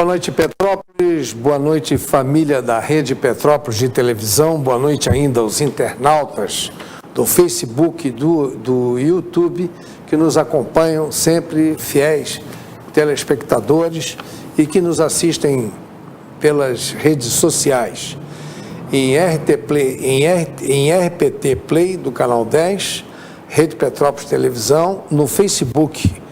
Boa noite, Petrópolis. Boa noite, família da Rede Petrópolis de televisão. Boa noite ainda aos internautas do Facebook e do YouTube que nos acompanham, sempre fiéis telespectadores e que nos assistem pelas redes sociais. Em RPT Play do canal 10, Rede Petrópolis Televisão, no Facebook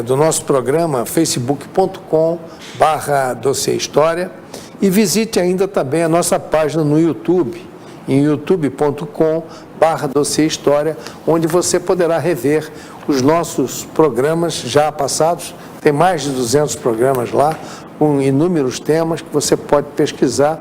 do nosso programa, facebook.com/Dossiê História, e visite ainda também a nossa página no YouTube, em youtube.com/Dossiê História, onde você poderá rever os nossos programas já passados. Tem mais de 200 programas lá, com inúmeros temas que você pode pesquisar.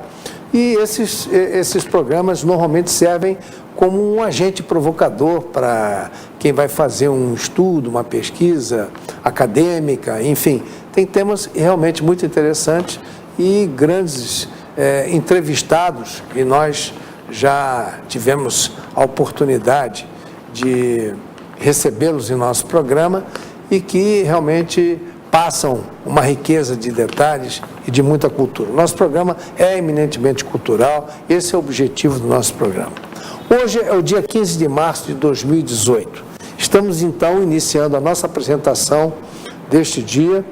E esses programas normalmente servem como um agente provocador para quem vai fazer um estudo, uma pesquisa acadêmica, enfim. Tem temas realmente muito interessantes e grandes entrevistados, e nós já tivemos a oportunidade de recebê-los em nosso programa e que realmente passam uma riqueza de detalhes e de muita cultura. Nosso programa é eminentemente cultural, esse é o objetivo do nosso programa. Hoje é o dia 15 de março de 2018. Estamos, então, iniciando a nossa apresentação deste dia.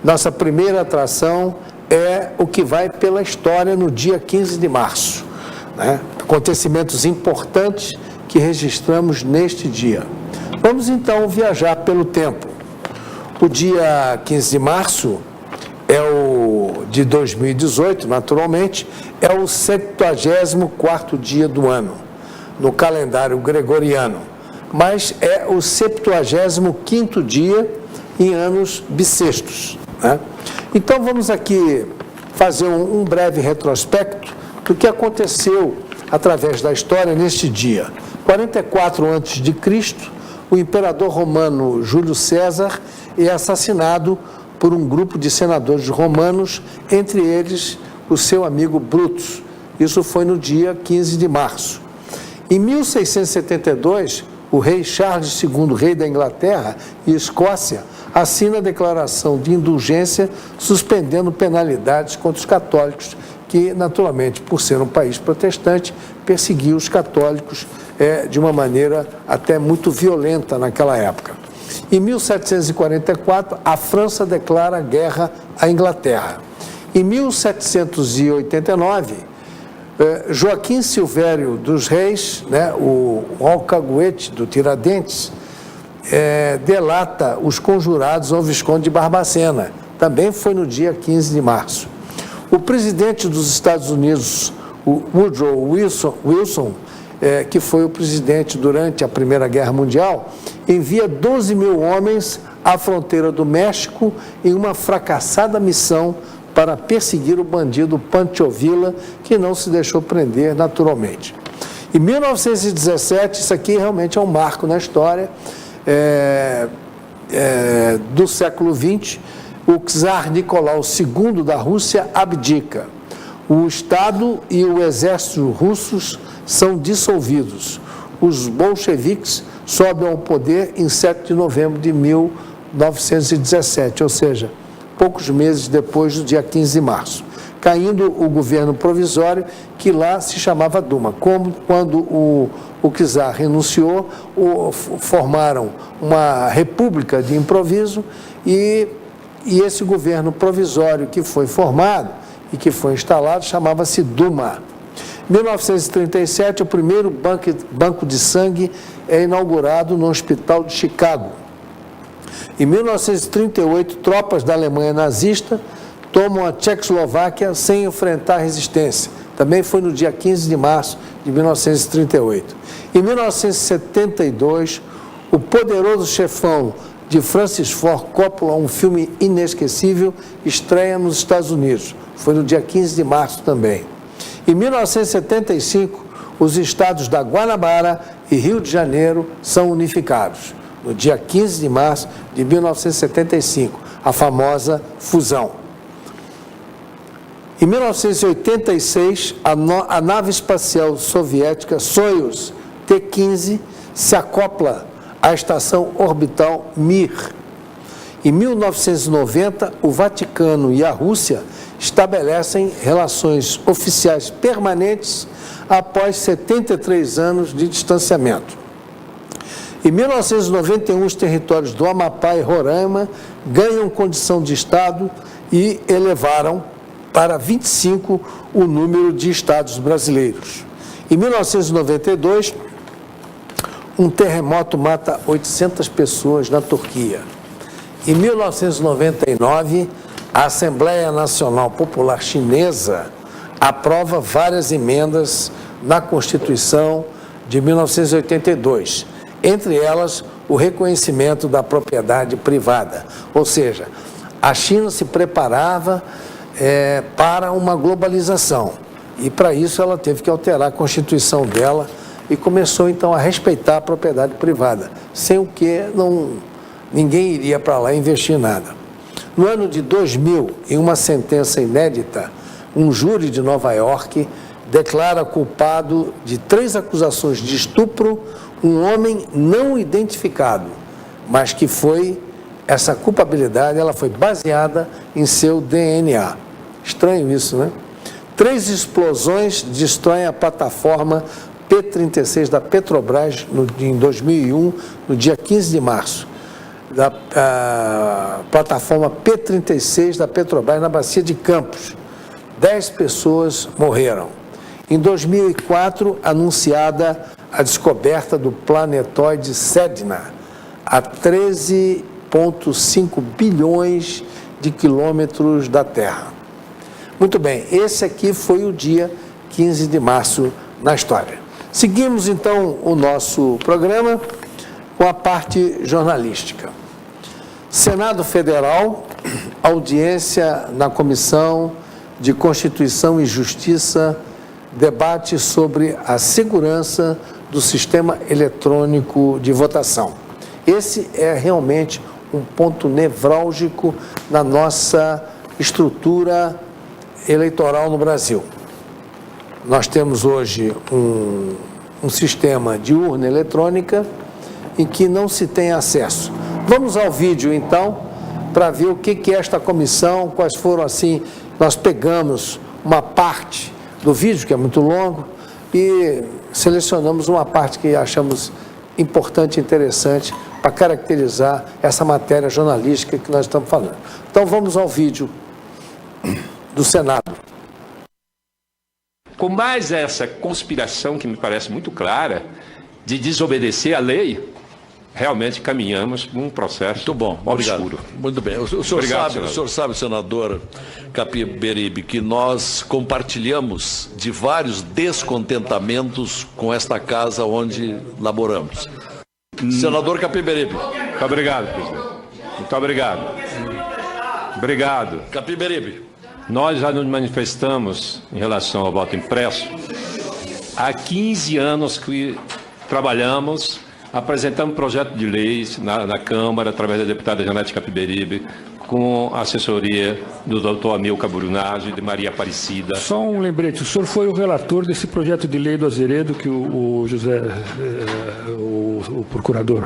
Nossa primeira atração é o que vai pela história no dia 15 de março, né? Acontecimentos importantes que registramos neste dia. Vamos, então, viajar pelo tempo. O dia 15 de março de 2018, naturalmente, é o 74º dia do ano, no calendário gregoriano, mas é o 75º dia em anos bissextos, né? Então vamos aqui fazer um breve retrospecto do que aconteceu através da história neste dia. 44 a.C., o imperador romano Júlio César é assassinado por um grupo de senadores romanos, entre eles o seu amigo Brutus. Isso foi no dia 15 de março. Em 1672, o rei Charles II, rei da Inglaterra e Escócia, assina a declaração de indulgência, suspendendo penalidades contra os católicos, que, naturalmente, por ser um país protestante, perseguiu os católicos de uma maneira até muito violenta naquela época. Em 1744, a França declara guerra à Inglaterra. Em 1789, Joaquim Silvério dos Reis, né, o alcaguete do Tiradentes, delata os conjurados ao Visconde de Barbacena. Também foi no dia 15 de março. O presidente dos Estados Unidos, o Woodrow Wilson, que foi o presidente durante a Primeira Guerra Mundial, envia 12 mil homens à fronteira do México em uma fracassada missão para perseguir o bandido Pancho Villa, que não se deixou prender naturalmente. Em 1917, isso aqui realmente é um marco na história do século XX, o czar Nicolau II da Rússia abdica. O Estado e o exército russos são dissolvidos. Os bolcheviques sobem ao poder em 7 de novembro de 1917, ou seja, poucos meses depois do dia 15 de março, caindo o governo provisório, que lá se chamava Duma. Quando o czar renunciou, formaram uma república de improviso e esse governo provisório que foi formado e que foi instalado chamava-se Duma. Em 1937, o primeiro banco de sangue é inaugurado no Hospital de Chicago. Em 1938, tropas da Alemanha nazista tomam a Tchecoslováquia sem enfrentar resistência. Também foi no dia 15 de março de 1938. Em 1972, o Poderoso Chefão de Francis Ford Coppola, um filme inesquecível, estreia nos Estados Unidos. Foi no dia 15 de março também. Em 1975, os estados da Guanabara e Rio de Janeiro são unificados. No dia 15 de março de 1975, a famosa fusão. Em 1986, a nave espacial soviética Soyuz T-15 se acopla à estação orbital Mir. Em 1990, o Vaticano e a Rússia estabelecem relações oficiais permanentes após 73 anos de distanciamento. Em 1991, os territórios do Amapá e Roraima ganham condição de Estado e elevaram para 25 o número de estados brasileiros. Em 1992, um terremoto mata 800 pessoas na Turquia. Em 1999, a Assembleia Nacional Popular Chinesa aprova várias emendas na Constituição de 1982, entre elas o reconhecimento da propriedade privada. Ou seja, a China se preparava para uma globalização e, para isso, ela teve que alterar a Constituição dela e começou, então, a respeitar a propriedade privada, sem o que ninguém iria para lá investir nada. No ano de 2000, em uma sentença inédita, um júri de Nova York declara culpado de 3 acusações de estupro um homem não identificado, mas que essa culpabilidade ela foi baseada em seu DNA. Estranho isso, né? 3 explosões destroem a plataforma P-36 da Petrobras em 2001, no dia 15 de março. A plataforma P-36 da Petrobras na Bacia de Campos. 10 pessoas morreram. Em 2004, anunciada a descoberta do planetóide Sedna, a 13,5 bilhões de quilômetros da Terra. Muito bem, esse aqui foi o dia 15 de março na história. Seguimos, então, o nosso programa com a parte jornalística. Senado Federal, audiência na Comissão de Constituição e Justiça, debate sobre a segurança do sistema eletrônico de votação. Esse é realmente um ponto nevrálgico na nossa estrutura eleitoral no Brasil. Nós temos hoje um sistema de urna eletrônica em que não se tem acesso. Vamos ao vídeo, então, para ver o que é esta comissão, quais foram, assim, nós pegamos uma parte do vídeo, que é muito longo, e selecionamos uma parte que achamos importante e interessante para caracterizar essa matéria jornalística que nós estamos falando. Então, vamos ao vídeo do Senado. Com mais essa conspiração que me parece muito clara de desobedecer à lei, realmente caminhamos para um processo muito bom, obrigado. Obscuro. Muito bem. O senhor sabe, senador Capiberibe, que nós compartilhamos de vários descontentamentos com esta casa onde laboramos. Senador Capiberibe. Muito obrigado, presidente. Muito obrigado. Obrigado. Capiberibe. Nós já nos manifestamos em relação ao voto impresso. Há 15 anos que trabalhamos, apresentamos projeto de leis na Câmara, através da deputada Janete Capiberibe, com a assessoria do doutor Amilcar Brunage e de Maria Aparecida. Só um lembrete, o senhor foi o relator desse projeto de lei do Azeredo que o procurador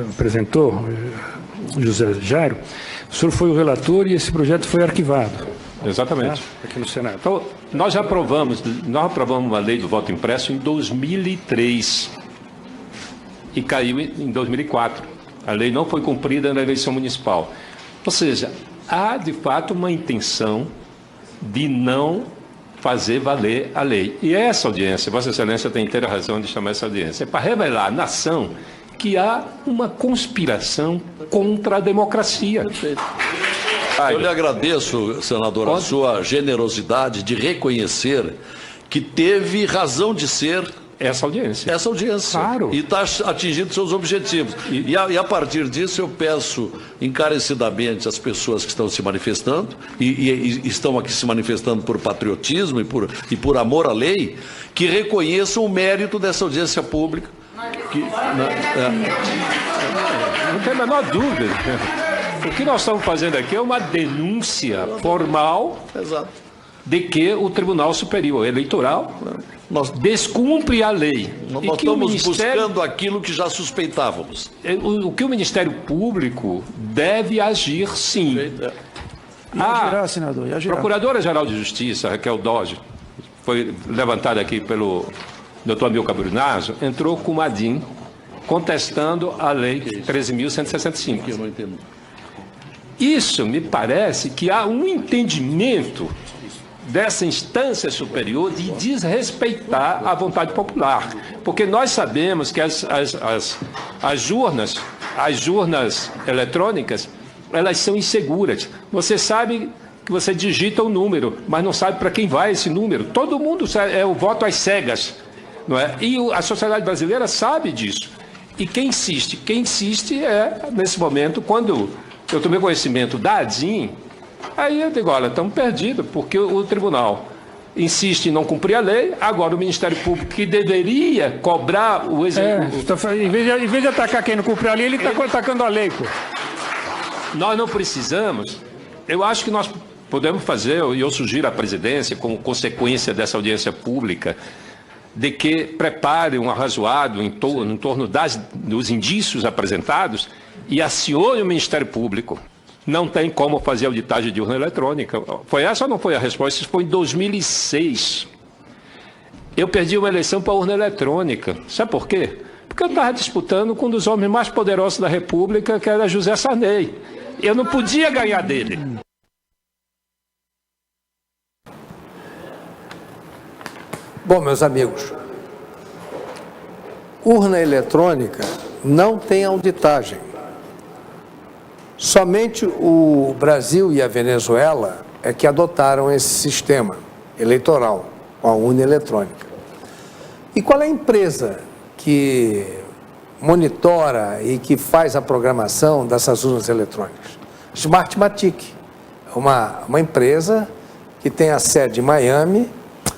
apresentou, José Jairo. O senhor foi o relator e esse projeto foi arquivado. Exatamente. Aqui no Senado. Então, nós aprovamos uma lei do voto impresso em 2003 e caiu em 2004. A lei não foi cumprida na eleição municipal. Ou seja, há de fato uma intenção de não fazer valer a lei. E essa audiência, Vossa Excelência tem inteira razão de chamar essa audiência, é para revelar à nação que há uma conspiração contra a democracia. Perfeito. Eu lhe agradeço, senador, a sua generosidade de reconhecer que teve razão de ser essa audiência. Essa audiência. Claro. E está atingindo seus objetivos. E a partir disso eu peço encarecidamente às pessoas que estão se manifestando e estão aqui se manifestando por patriotismo e por amor à lei, que reconheçam o mérito dessa audiência pública. Não tem a menor dúvida. O que nós estamos fazendo aqui é uma denúncia formal. Exato. De que o Tribunal Superior Eleitoral descumpre a lei. Nós E que o estamos Ministério, buscando aquilo que já suspeitávamos. o que o Ministério Público deve agir, sim. Ia girar, senador, ia girar. Procuradora-Geral de Justiça, Raquel Dodge, foi levantada aqui pelo Dr. Amilcar Brunazzo, entrou com uma DIN contestando a Lei 13.165. Eu não entendo. Isso me parece que há um entendimento dessa instância superior de desrespeitar a vontade popular. Porque nós sabemos que as urnas eletrônicas, elas são inseguras. Você sabe que você digita o número, mas não sabe para quem vai esse número. Todo mundo sabe, é o voto às cegas, não é? E a sociedade brasileira sabe disso. E quem insiste é, nesse momento, quando eu tomei conhecimento da ADIM, aí eu digo, olha, estamos perdidos, porque o tribunal insiste em não cumprir a lei, agora o Ministério Público, que deveria cobrar o executivo... Em vez de atacar quem não cumpre a lei, ele está atacando a lei, pô. Nós não precisamos, eu acho que nós podemos fazer, e eu sugiro à presidência, como consequência dessa audiência pública, de que prepare um arrazoado em torno dos indícios apresentados e acione o Ministério Público. Não tem como fazer auditagem de urna eletrônica. Foi essa ou não foi a resposta? Isso foi em 2006. Eu perdi uma eleição para a urna eletrônica. Sabe por quê? Porque eu estava disputando com um dos homens mais poderosos da República, que era José Sarney. Eu não podia ganhar dele. Bom, meus amigos, urna eletrônica não tem auditagem. Somente o Brasil e a Venezuela é que adotaram esse sistema eleitoral, com a urna eletrônica. E qual é a empresa que monitora e que faz a programação dessas urnas eletrônicas? Smartmatic, uma empresa que tem a sede em Miami,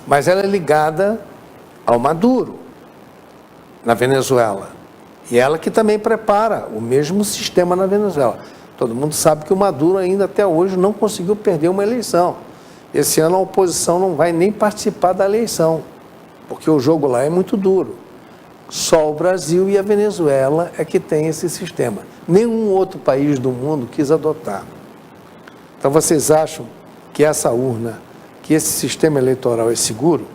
mas ela é ligada ao Maduro, na Venezuela. E ela que também prepara o mesmo sistema na Venezuela. Todo mundo sabe que o Maduro ainda até hoje não conseguiu perder uma eleição. Esse ano a oposição não vai nem participar da eleição, porque o jogo lá é muito duro. Só o Brasil e a Venezuela é que tem esse sistema. Nenhum outro país do mundo quis adotar. Então vocês acham que essa urna, que esse sistema eleitoral é seguro?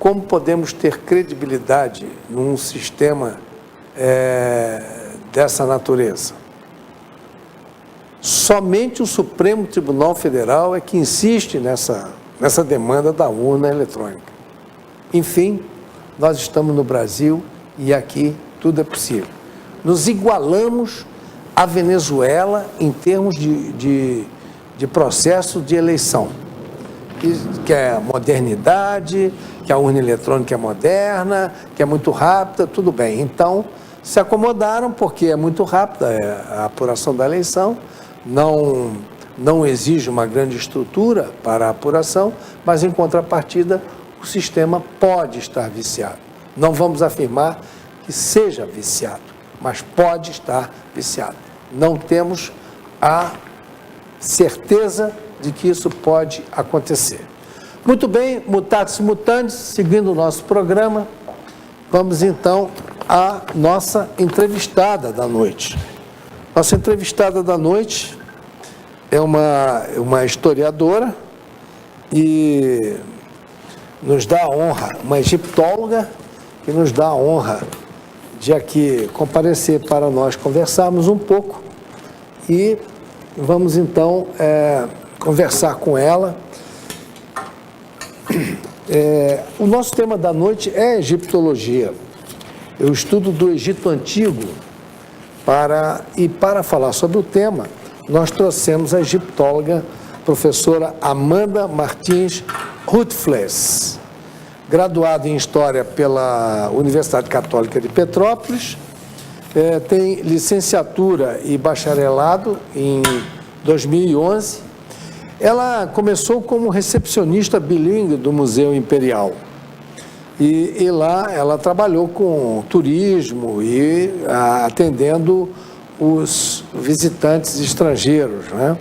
Como podemos ter credibilidade num sistema dessa natureza? Somente o Supremo Tribunal Federal é que insiste nessa demanda da urna eletrônica. Enfim, nós estamos no Brasil e aqui tudo é possível. Nos igualamos à Venezuela em termos de processo de eleição, que é modernidade, que a urna eletrônica é moderna, que é muito rápida, tudo bem. Então, se acomodaram porque é muito rápida a apuração da eleição, não exige uma grande estrutura para a apuração, mas em contrapartida o sistema pode estar viciado. Não vamos afirmar que seja viciado, mas pode estar viciado. Não temos a certeza de que isso pode acontecer. Muito bem, mutatis mutandis, seguindo o nosso programa, vamos então à nossa entrevistada da noite. Nossa entrevistada da noite é uma historiadora e nos dá a honra, uma egiptóloga, que nos dá a honra de aqui comparecer para nós conversarmos um pouco e vamos então conversar com ela. O nosso tema da noite é egiptologia, o estudo do Egito Antigo. Para falar sobre o tema, nós trouxemos a egiptóloga professora Amanda Martins Rutfles, graduada em História pela Universidade Católica de Petrópolis, tem licenciatura e bacharelado em 2011. Ela começou como recepcionista bilíngue do Museu Imperial. E lá ela trabalhou com turismo e atendendo os visitantes estrangeiros, né?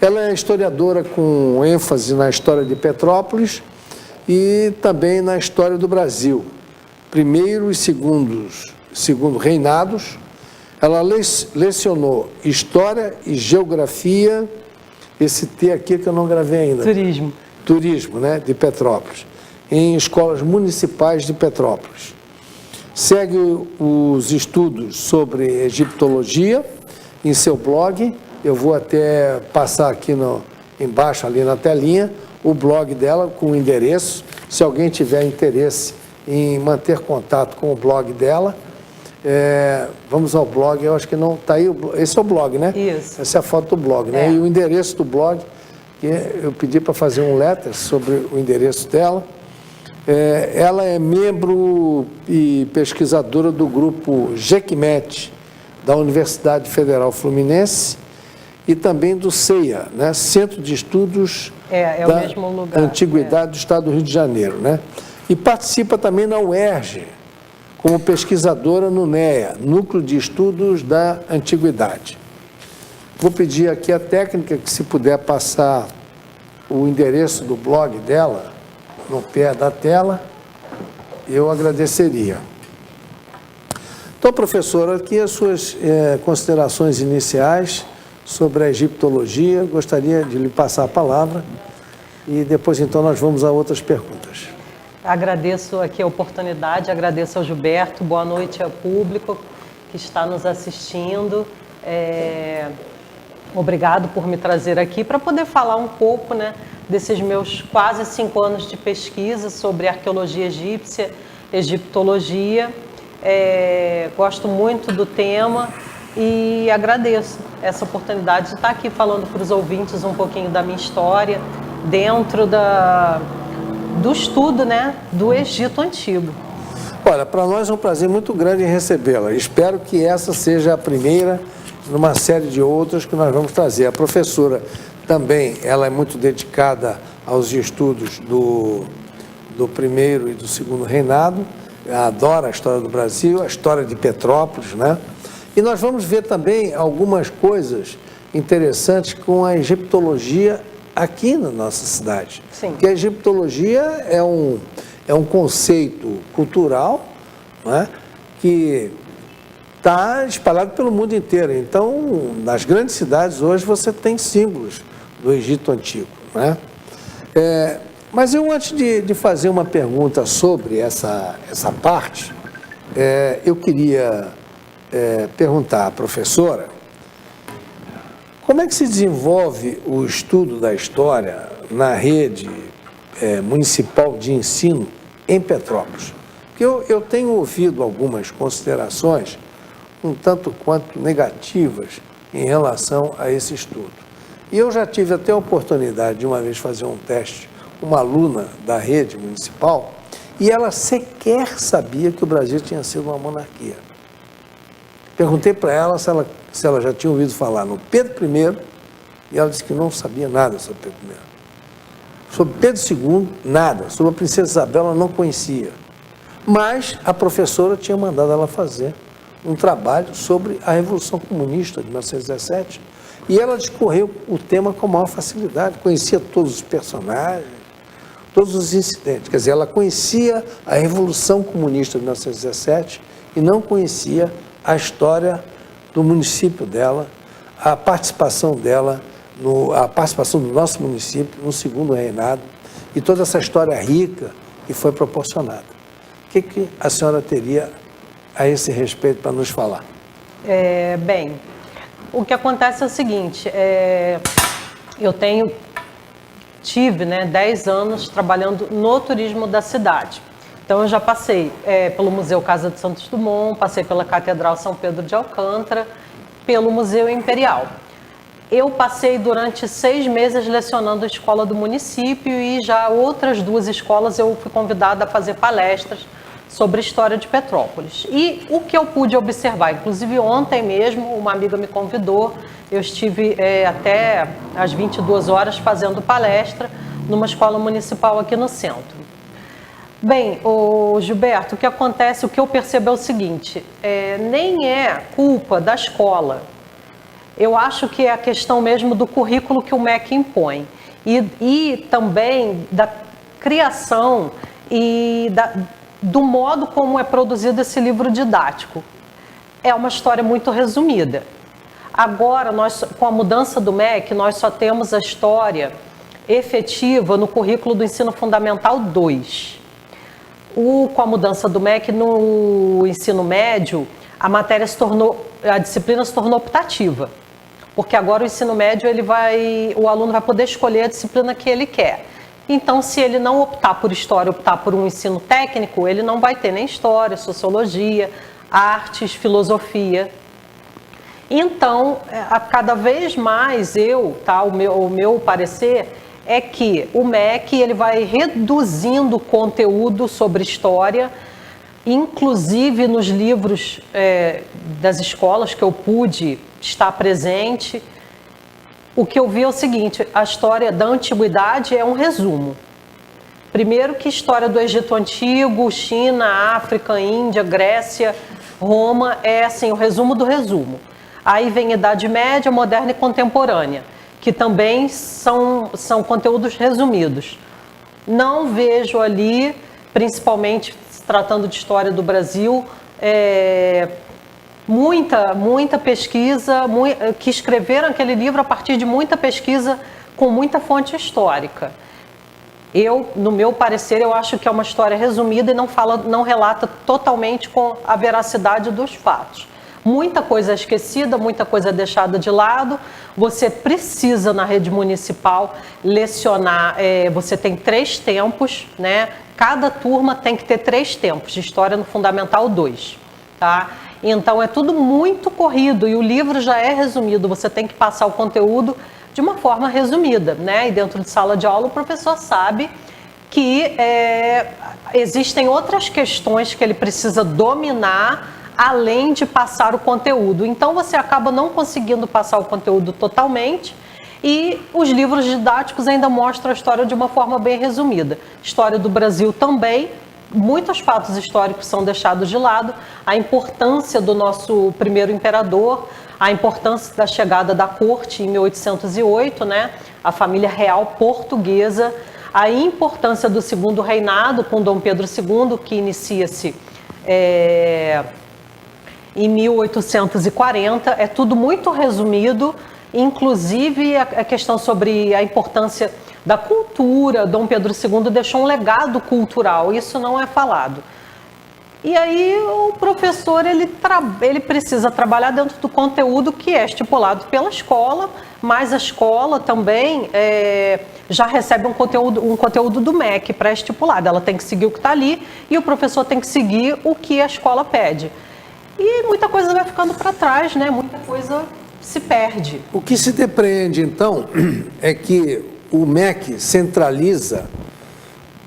Ela é historiadora com ênfase na história de Petrópolis e também na história do Brasil, primeiro e segundo reinados. Ela lecionou História e Geografia, esse T aqui que eu não gravei ainda. Turismo, né, de Petrópolis, em escolas municipais de Petrópolis. Segue os estudos sobre egiptologia em seu blog. Eu vou até passar aqui embaixo, ali na telinha, o blog dela com o endereço. Se alguém tiver interesse em manter contato com o blog dela, vamos ao blog. Eu acho que não está aí. Esse é o blog, né? Isso. Essa é a foto do blog, né? E o endereço do blog, que eu pedi para fazer um letter sobre o endereço dela. Ela é membro e pesquisadora do grupo GECMET, da Universidade Federal Fluminense, e também do CEIA, né? Centro de Estudos o mesmo lugar, Antiguidade do Estado do Rio de Janeiro, né? E participa também na UERJ, como pesquisadora no NEA, Núcleo de Estudos da Antiguidade. Vou pedir aqui a técnica que, se puder passar o endereço do blog dela no pé da tela, eu agradeceria. Então, professora, aqui as suas considerações iniciais sobre a egiptologia. Gostaria de lhe passar a palavra e depois, então, nós vamos a outras perguntas. Agradeço aqui a oportunidade, agradeço ao Gilberto, boa noite ao público que está nos assistindo. Obrigado por me trazer aqui para poder falar um pouco, né, desses meus quase 5 anos de pesquisa sobre arqueologia egípcia, egiptologia. Gosto muito do tema e agradeço essa oportunidade de estar aqui falando para os ouvintes um pouquinho da minha história dentro do estudo, né, do Egito Antigo. Olha, para nós é um prazer muito grande recebê-la. Espero que essa seja a primeira numa série de outras que nós vamos trazer. A professora também, ela é muito dedicada aos estudos do primeiro e do segundo reinado, adora a história do Brasil, a história de Petrópolis, né? E nós vamos ver também algumas coisas interessantes com a egiptologia aqui na nossa cidade. Sim. Porque a egiptologia é um conceito cultural, né, que está espalhado pelo mundo inteiro. Então, nas grandes cidades hoje você tem símbolos do Egito Antigo, né? Mas eu, antes de fazer uma pergunta sobre essa parte, eu queria perguntar à professora como é que se desenvolve o estudo da história na rede municipal de ensino em Petrópolis. Porque eu tenho ouvido algumas considerações um tanto quanto negativas em relação a esse estudo. E eu já tive até a oportunidade de uma vez fazer um teste, uma aluna da rede municipal, e ela sequer sabia que o Brasil tinha sido uma monarquia. Perguntei para ela se ela já tinha ouvido falar no Pedro I, e ela disse que não sabia nada sobre Pedro I. Sobre Pedro II, nada. Sobre a princesa Isabel, ela não conhecia. Mas a professora tinha mandado ela fazer um trabalho sobre a Revolução Comunista de 1917, e ela discorreu o tema com maior facilidade, conhecia todos os personagens, todos os incidentes. Quer dizer, ela conhecia a Revolução Comunista de 1917 e não conhecia a história do município dela, a participação dela, a participação do nosso município no segundo reinado e toda essa história rica que foi proporcionada. O que a senhora teria a esse respeito para nos falar? Bem, o que acontece é o seguinte, eu tive 10 anos trabalhando no turismo da cidade. Então eu já passei pelo Museu Casa de Santos Dumont, passei pela Catedral São Pedro de Alcântara, pelo Museu Imperial. Eu passei durante 6 meses lecionando a escola do município e já outras 2 escolas eu fui convidada a fazer palestras sobre a história de Petrópolis. E o que eu pude observar, inclusive ontem mesmo, uma amiga me convidou, eu estive até às 22 horas fazendo palestra numa escola municipal aqui no centro. Bem, Gilberto, o que acontece, o que eu percebo é o seguinte, nem é culpa da escola. Eu acho que é a questão mesmo do currículo que o MEC impõe. E também criação e do modo como é produzido esse livro didático. É uma história muito resumida. Agora, com a mudança do MEC, nós só temos a história efetiva no currículo do Ensino Fundamental 2. Com a mudança do MEC no ensino médio, a disciplina se tornou optativa. Porque agora o ensino médio, o aluno vai poder escolher a disciplina que ele quer. Então, se ele não optar por história, optar por um ensino técnico, ele não vai ter nem história, sociologia, artes, filosofia. Então, cada vez mais o meu parecer é que o MEC ele vai reduzindo o conteúdo sobre história, inclusive nos livros das escolas que eu pude estar presente. O que eu vi é o seguinte: a história da antiguidade é um resumo. Primeiro que história do Egito Antigo, China, África, Índia, Grécia, Roma, é assim, o resumo do resumo. Aí vem Idade Média, Moderna e Contemporânea, que também são conteúdos resumidos. Não vejo ali, principalmente se tratando de história do Brasil, muita pesquisa, que escreveram aquele livro a partir de muita pesquisa com muita fonte histórica. No meu parecer, eu acho que é uma história resumida e não relata totalmente com a veracidade dos fatos. Muita coisa é esquecida, muita coisa é deixada de lado. Você precisa, na rede municipal, lecionar. Você tem 3 tempos, né? Cada turma tem que ter 3 tempos de história no Fundamental 2, tá? Então, é tudo muito corrido e o livro já é resumido. Você tem que passar o conteúdo de uma forma resumida, né? E dentro de sala de aula, o professor sabe que existem outras questões que ele precisa dominar além de passar o conteúdo. Então, você acaba não conseguindo passar o conteúdo totalmente e os livros didáticos ainda mostram a história de uma forma bem resumida. História do Brasil também, muitos fatos históricos são deixados de lado, a importância do nosso primeiro imperador, a importância da chegada da corte em 1808, né? A família real portuguesa, a importância do segundo reinado com Dom Pedro II, que inicia-se em 1840, é tudo muito resumido, inclusive a questão sobre a importância da cultura. Dom Pedro II deixou um legado cultural, isso não é falado. E aí o professor ele precisa trabalhar dentro do conteúdo que é estipulado pela escola, mas a escola também já recebe um conteúdo do MEC pré-estipulado. Ela tem que seguir o que está ali e o professor tem que seguir o que a escola pede. E muita coisa vai ficando para trás, né? Muita coisa se perde. O que se depreende, então, é que o MEC centraliza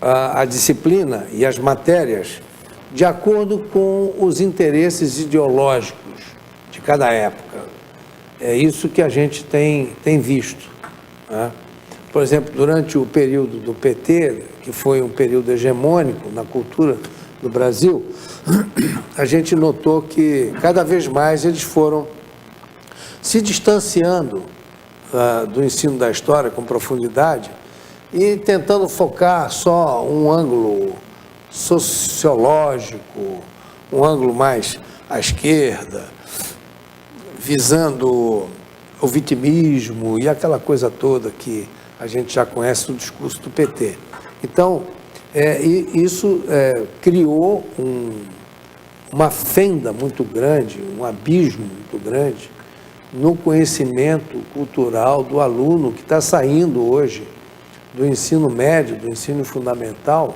a disciplina e as matérias de acordo com os interesses ideológicos de cada época. É isso que a gente tem visto, né? Por exemplo, durante o período do PT, que foi um período hegemônico na cultura do Brasil, a gente notou que cada vez mais eles foram se distanciando do ensino da história com profundidade e tentando focar só um ângulo sociológico, um ângulo mais à esquerda, visando o vitimismo e aquela coisa toda que a gente já conhece do discurso do PT. Então, isso criou uma fenda muito grande, um abismo muito grande no conhecimento cultural do aluno que está saindo hoje do ensino médio, do ensino fundamental,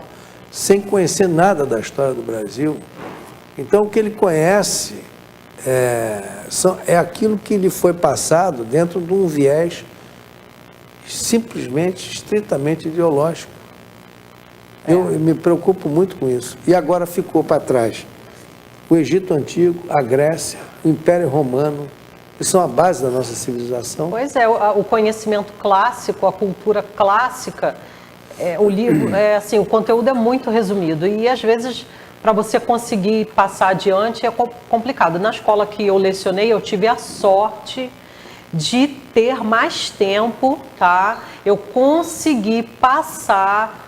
sem conhecer nada da história do Brasil. Então, o que ele conhece é aquilo que lhe foi passado dentro de um viés simplesmente, estritamente ideológico. Eu me preocupo muito com isso. E agora ficou para trás o Egito Antigo, a Grécia, o Império Romano, que são a base da nossa civilização. Pois é, o conhecimento clássico, a cultura clássica, o livro, assim, o conteúdo é muito resumido e às vezes para você conseguir passar adiante é complicado. Na escola que eu lecionei, eu tive a sorte de ter mais tempo, tá? Eu consegui passar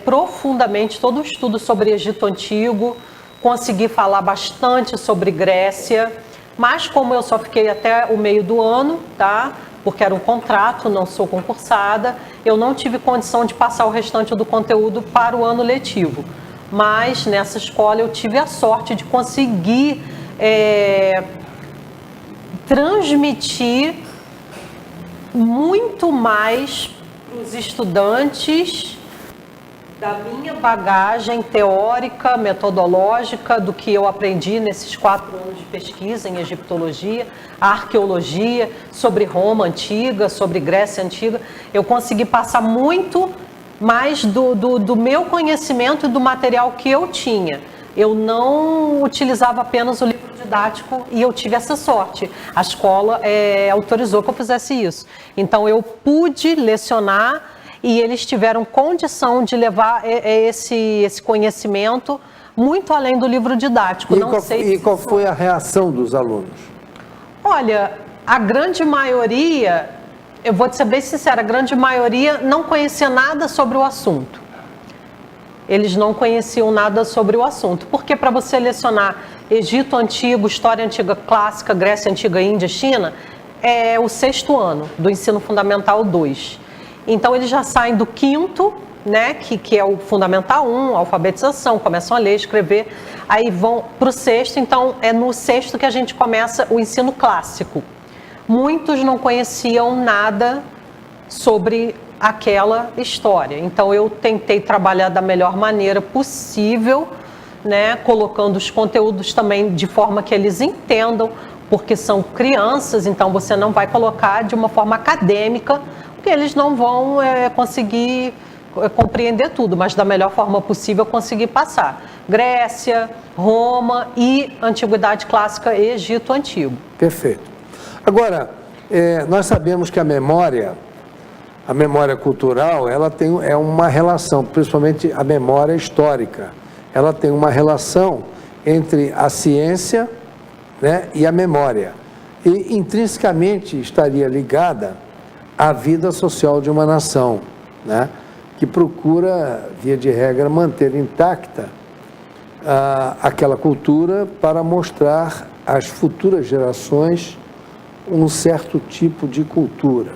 profundamente todo o estudo sobre Egito Antigo, consegui falar bastante sobre Grécia, mas como eu só fiquei até o meio do ano, tá? Porque era um contrato, não sou concursada, eu não tive condição de passar o restante do conteúdo para o ano letivo. Mas nessa escola eu tive a sorte de conseguir transmitir muito mais para os estudantes da minha bagagem teórica, metodológica, do que eu aprendi nesses 4 anos de pesquisa em egiptologia, arqueologia, sobre Roma antiga, sobre Grécia antiga. Eu consegui passar muito mais do meu conhecimento e do material que eu tinha. Eu não utilizava apenas o livro didático e eu tive essa sorte. A escola autorizou que eu fizesse isso. Então eu pude lecionar e eles tiveram condição de levar esse conhecimento muito além do livro didático. Qual foi a reação dos alunos? Olha, a grande maioria, eu vou te ser bem sincera, a grande maioria não conhecia nada sobre o assunto. Eles não conheciam nada sobre o assunto. Porque para você lecionar Egito Antigo, História Antiga Clássica, Grécia Antiga, Índia, China, é o 6º ano do Ensino Fundamental 2. Então, eles já saem do 5º, né, que é o Fundamental 1, alfabetização, começam a ler, escrever, aí vão para o 6º, então é no 6º que a gente começa o ensino clássico. Muitos não conheciam nada sobre aquela história, então eu tentei trabalhar da melhor maneira possível, né, colocando os conteúdos também de forma que eles entendam, porque são crianças, então você não vai colocar de uma forma acadêmica, porque eles não vão conseguir compreender tudo, mas da melhor forma possível conseguir passar. Grécia, Roma e Antiguidade Clássica e Egito Antigo. Perfeito. Agora, nós sabemos que a memória cultural, ela tem uma relação, principalmente a memória histórica, ela tem uma relação entre a ciência, né, e a memória. E intrinsecamente estaria ligada à vida social de uma nação, né, que procura, via de regra, manter intacta aquela cultura para mostrar às futuras gerações um certo tipo de cultura.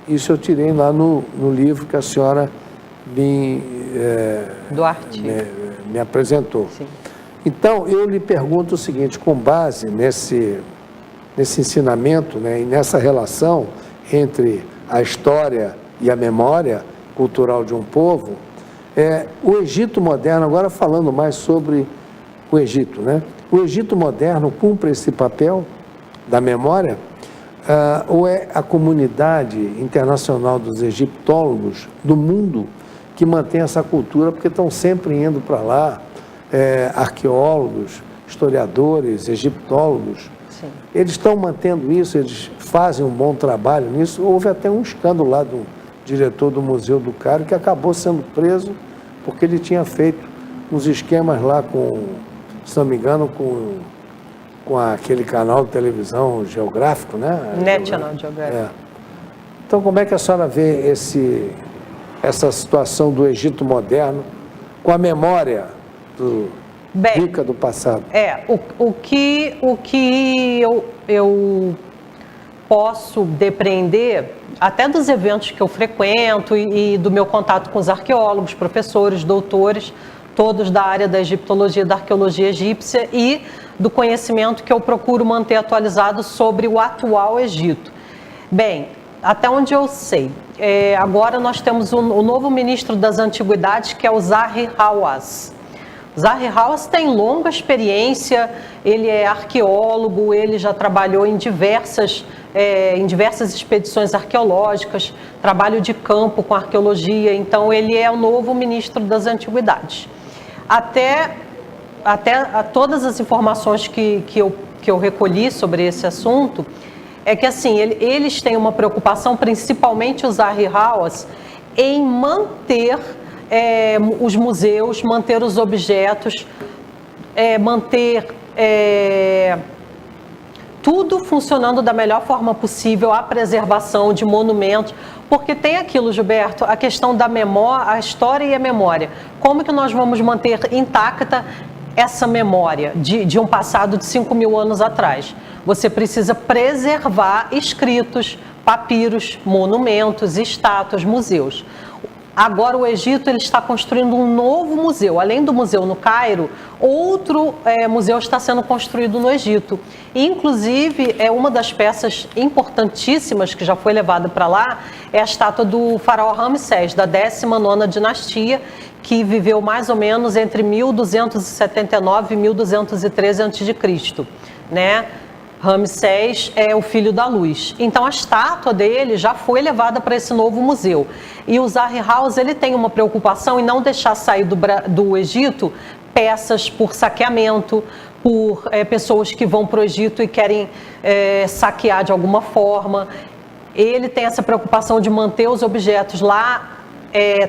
Isso eu tirei lá no livro que a senhora me apresentou. Sim. Então, eu lhe pergunto o seguinte, com base nesse ensinamento, né, e nessa relação entre a história e a memória cultural de um povo, o Egito moderno, agora falando mais sobre o Egito, né? O Egito moderno cumpre esse papel da memória, ou é a comunidade internacional dos egiptólogos do mundo que mantém essa cultura, porque estão sempre indo para lá, arqueólogos, historiadores, egiptólogos. Sim. Eles estão mantendo isso, eles fazem um bom trabalho nisso. Houve até um escândalo lá do diretor do Museu do Cairo que acabou sendo preso porque ele tinha feito uns esquemas lá com, se não me engano, com aquele canal de televisão geográfico, né? National Geographic. Então, como é que a senhora vê essa situação do Egito moderno com a memória rica do passado? O que eu posso depreender, até dos eventos que eu frequento e do meu contato com os arqueólogos, professores, doutores, todos da área da egiptologia e da arqueologia egípcia, e do conhecimento que eu procuro manter atualizado sobre o atual Egito. Bem, até onde eu sei, agora nós temos o novo ministro das Antiguidades, que é o Zahi Hawass. Zahi Hawass tem longa experiência, ele é arqueólogo, ele já trabalhou em diversas expedições arqueológicas, trabalho de campo com arqueologia, então ele é o novo ministro das Antiguidades. Até todas as informações que eu recolhi sobre esse assunto, é que assim, eles têm uma preocupação, principalmente o Zahi Hawass, em manter os museus, manter os objetos, manter tudo funcionando da melhor forma possível, a preservação de monumentos, porque tem aquilo, Gilberto, a questão da memória, a história e a memória. Como que nós vamos manter intacta essa memória de um passado de 5.000 anos atrás? Você precisa preservar escritos, papiros, monumentos, estátuas, museus. Agora o Egito ele está construindo um novo museu. Além do museu no Cairo, outro museu está sendo construído no Egito. E, inclusive, uma das peças importantíssimas que já foi levada para lá é a estátua do faraó Ramsés, da 19ª dinastia, que viveu mais ou menos entre 1279 e 1213 a.C., né? Ramsés é o filho da luz. Então a estátua dele já foi levada para esse novo museu. E o Zahi Hawass, ele tem uma preocupação em não deixar sair do Egito peças por saqueamento, por pessoas que vão para o Egito e querem saquear de alguma forma. Ele tem essa preocupação de manter os objetos lá.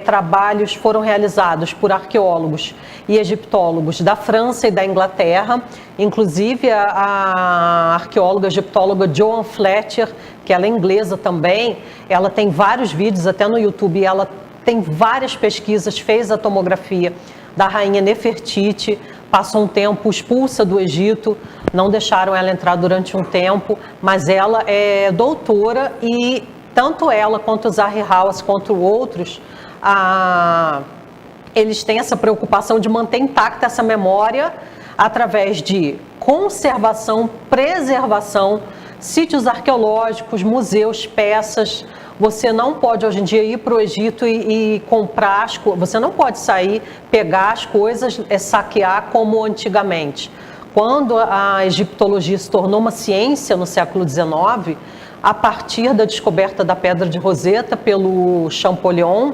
Trabalhos foram realizados por arqueólogos e egiptólogos da França e da Inglaterra, inclusive a arqueóloga egiptóloga Joan Fletcher, que ela é inglesa também, ela tem vários vídeos até no YouTube, ela tem várias pesquisas, fez a tomografia da rainha Nefertiti, passou um tempo expulsa do Egito, não deixaram ela entrar durante um tempo, mas ela é doutora e tanto ela quanto o Zahi Hawass, quanto outros, eles têm essa preocupação de manter intacta essa memória através de conservação, preservação, sítios arqueológicos, museus, peças. Você não pode hoje em dia ir para o Egito e comprar as coisas, você não pode sair, pegar as coisas, saquear como antigamente. Quando a egiptologia se tornou uma ciência no século XIX, a partir da descoberta da Pedra de Roseta pelo Champollion,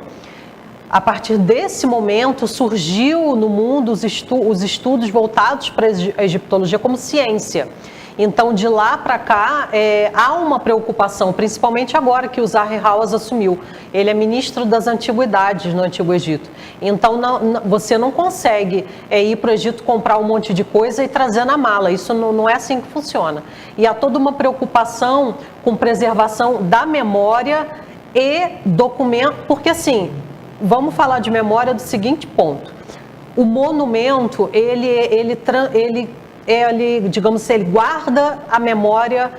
a partir desse momento surgiu no mundo os estudos voltados para a egiptologia como ciência. Então, de lá para cá, há uma preocupação, principalmente agora que o Zahi Hawass assumiu. Ele é ministro das Antiguidades no Antigo Egito. Então, você não consegue ir para o Egito comprar um monte de coisa e trazer na mala. Isso não é assim que funciona. E há toda uma preocupação com preservação da memória e documento, porque assim, vamos falar de memória do seguinte ponto. O monumento, ele digamos, ele guarda a memória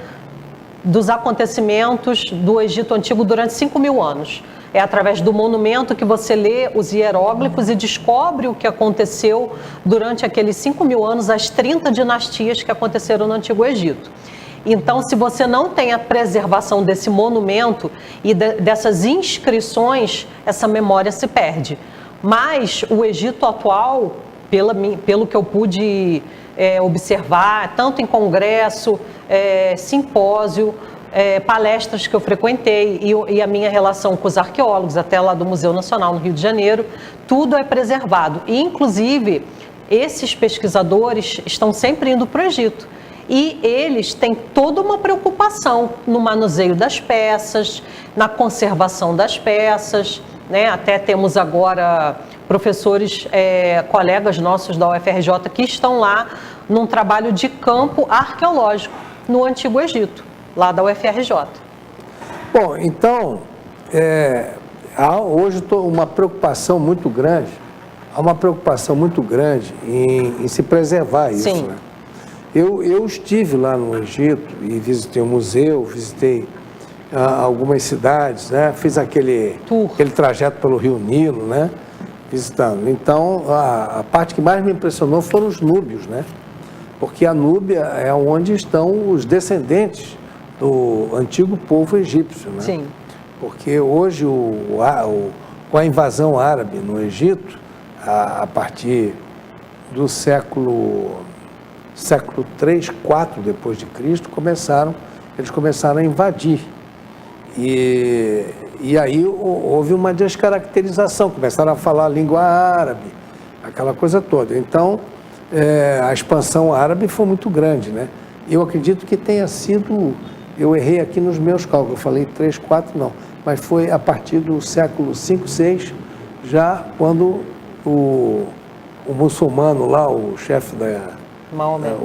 dos acontecimentos do Egito Antigo durante 5.000 anos. É através do monumento que você lê os hieróglifos e descobre o que aconteceu durante aqueles 5.000 anos, as 30 dinastias que aconteceram no Antigo Egito. Então, se você não tem a preservação desse monumento e dessas inscrições, essa memória se perde. Mas o Egito atual, pelo que eu pude observar, tanto em congresso, simpósio, palestras que eu frequentei e a minha relação com os arqueólogos, até lá do Museu Nacional no Rio de Janeiro, tudo é preservado. E, inclusive, esses pesquisadores estão sempre indo para o Egito. E eles têm toda uma preocupação no manuseio das peças, na conservação das peças, né? Até temos agora professores, colegas nossos da UFRJ que estão lá num trabalho de campo arqueológico no Antigo Egito, lá da UFRJ. Bom, então, há hoje uma preocupação muito grande, em se preservar isso, Sim. né? Eu estive lá no Egito e visitei o museu, visitei algumas cidades, né? Fiz aquele trajeto pelo Rio Nilo, né? Visitando. Então, a parte que mais me impressionou foram os núbios, né? Porque a Núbia é onde estão os descendentes do antigo povo egípcio, né? Sim. Porque hoje, com a invasão árabe no Egito, a partir do século 3, 4 depois de Cristo, eles começaram a invadir. E aí houve uma descaracterização, começaram a falar a língua árabe, aquela coisa toda. Então, a expansão árabe foi muito grande, né? Eu acredito que tenha sido, eu errei aqui nos meus cálculos, eu falei 3, 4, não, mas foi a partir do século 5, 6, já quando o muçulmano lá, o chefe da... Maomé.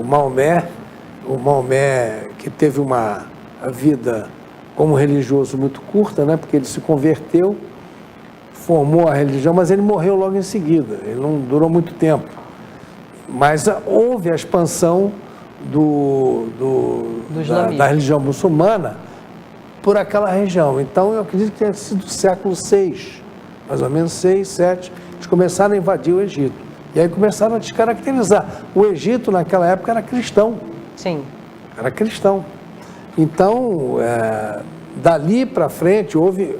O Maomé, que teve uma vida como religioso muito curta, né? Porque ele se converteu, formou a religião, mas ele morreu logo em seguida, ele não durou muito tempo. Mas houve a expansão da religião muçulmana por aquela região. Então, eu acredito que tenha sido do século VI, mais ou menos 6, 7, eles começaram a invadir o Egito. E aí começaram a descaracterizar. O Egito, naquela época, era cristão. Sim. Era cristão. Então, dali para frente, houve